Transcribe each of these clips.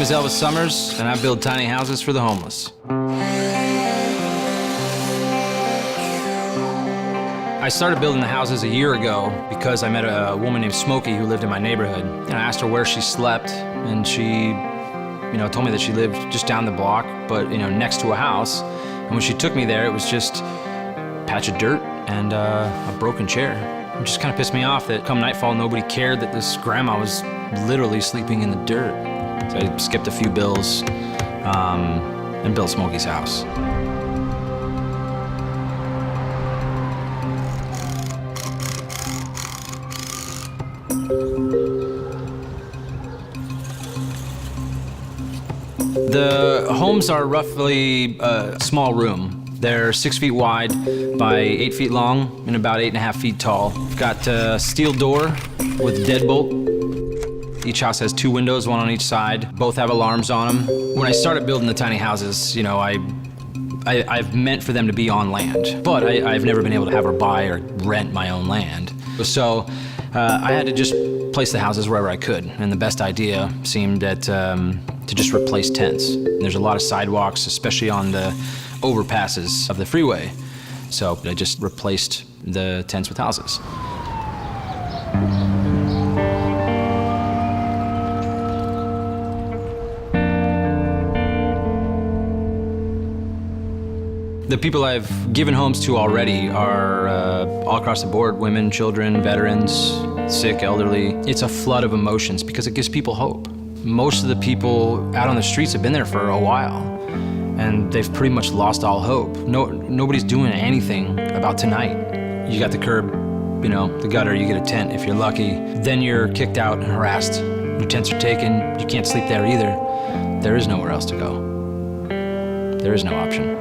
is Elvis Summers, and I build tiny houses for the homeless. I started building the houses a year ago because I met a woman named Smokie who lived in my neighborhood. And I asked her where she slept, and she told me that she lived just down the block, but next to a house. And when she took me there, it was just a patch of dirt and a broken chair. It just kind of pissed me off that come nightfall, nobody cared that this grandma was literally sleeping in the dirt. So I skipped a few bills and built Smokie's house. The homes are roughly a small room. They're 6 feet wide by 8 feet long and about 8.5 feet tall. We've got a steel door with a deadbolt. Each house has 2 windows, one on each side. Both have alarms on them. When I started building the tiny houses, I've meant for them to be on land, but I've never been able to have or buy or rent my own land. So I had to just place the houses wherever I could, and the best idea seemed that to just replace tents. There's a lot of sidewalks, especially on the overpasses of the freeway. So I just replaced the tents with houses. The people I've given homes to already are all across the board: women, children, veterans, sick, elderly. It's a flood of emotions because it gives people hope. Most of the people out on the streets have been there for a while, and they've pretty much lost all hope. Nobody's doing anything about tonight. You got the curb, the gutter, you get a tent if you're lucky. Then you're kicked out and harassed. Your tents are taken, you can't sleep there either. There is nowhere else to go. There is no option.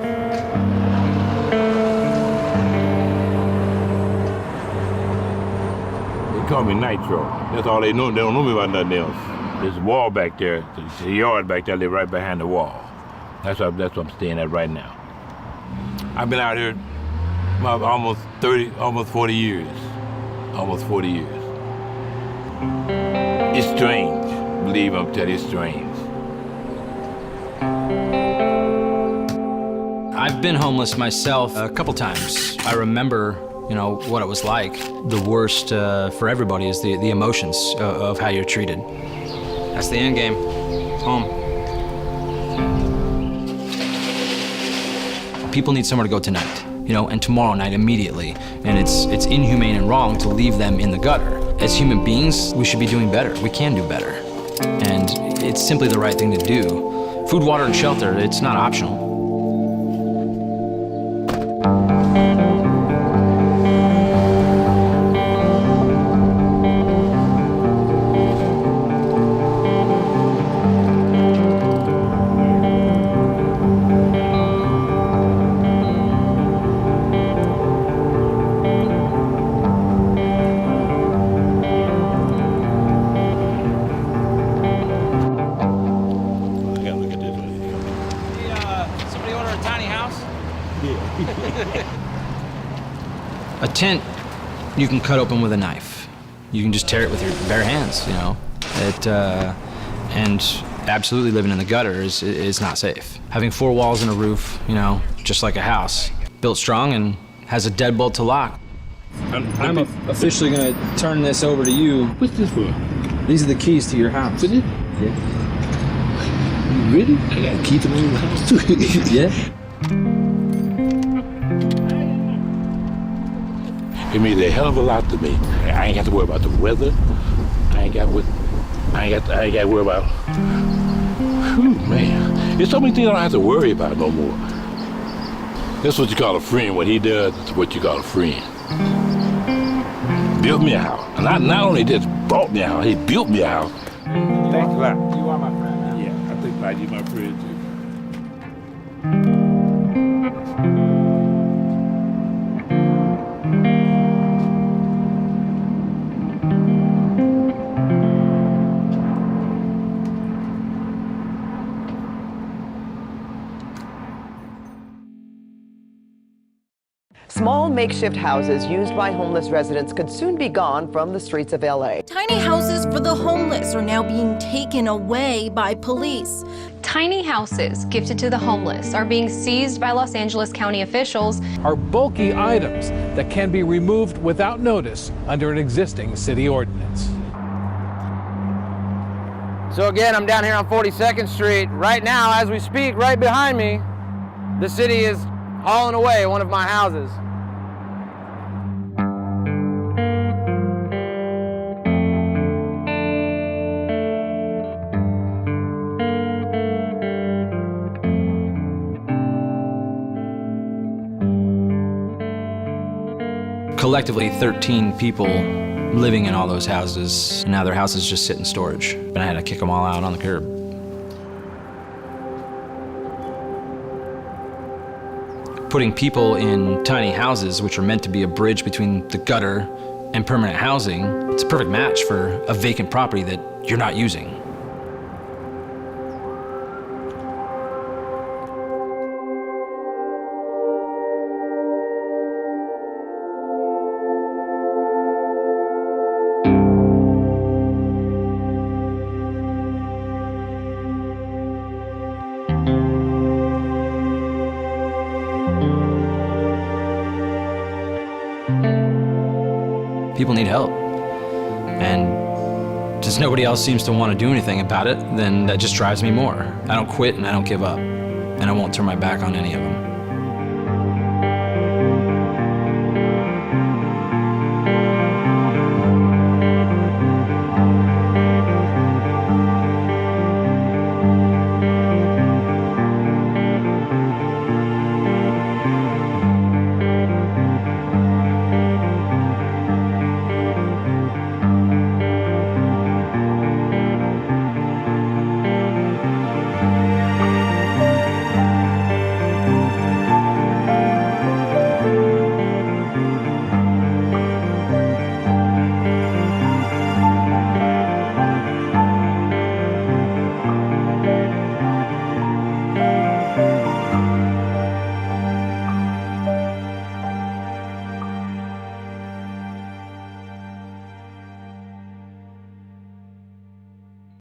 They call me Nitro. That's all they know. They don't know me about nothing else. There's a wall back there, there's a yard back there, I live right behind the wall. That's what I'm staying at right now. I've been out here almost 40 years. Almost 40 years. It's strange. Believe I'm telling you, it's strange. I've been homeless myself a couple times. I remember, what it was like. The worst for everybody is the emotions of how you're treated. That's the end game. Home. People need somewhere to go tonight, and tomorrow night immediately. And it's inhumane and wrong to leave them in the gutter. As human beings, we should be doing better. We can do better. And it's simply the right thing to do. Food, water, and shelter, it's not optional. A tent, you can cut open with a knife. You can just tear it with your bare hands, and absolutely living in the gutter is not safe. Having 4 walls and a roof, just like a house, built strong and has a deadbolt to lock. I'm officially gonna turn this over to you. What's this for? These are the keys to your house. Is it? Yeah. Really? I gotta keep them in the house too. Yeah. It means a hell of a lot to me. I ain't got to worry about the weather. I ain't got to worry about. Whew, man. There's so many things I don't have to worry about no more. That's what you call a friend. What he does is what you call a friend. Built me a house. And not only just bought me a house, he built me a house. Thanks a lot. You are my friend now. Yeah, I think you're my friend too. Small makeshift houses used by homeless residents could soon be gone from the streets of LA. Tiny houses for the homeless are now being taken away by police. Tiny houses gifted to the homeless are being seized by Los Angeles County officials. Are bulky items that can be removed without notice under an existing city ordinance. So again, I'm down here on 42nd Street. Right now, as we speak, right behind me, the city is hauling away one of my houses. Collectively, 13 people living in all those houses. Now their houses just sit in storage. And I had to kick them all out on the curb. Putting people in tiny houses, which are meant to be a bridge between the gutter and permanent housing, it's a perfect match for a vacant property that you're not using. People need help, and since nobody else seems to want to do anything about it, then that just drives me more. I don't quit and I don't give up, and I won't turn my back on any of them.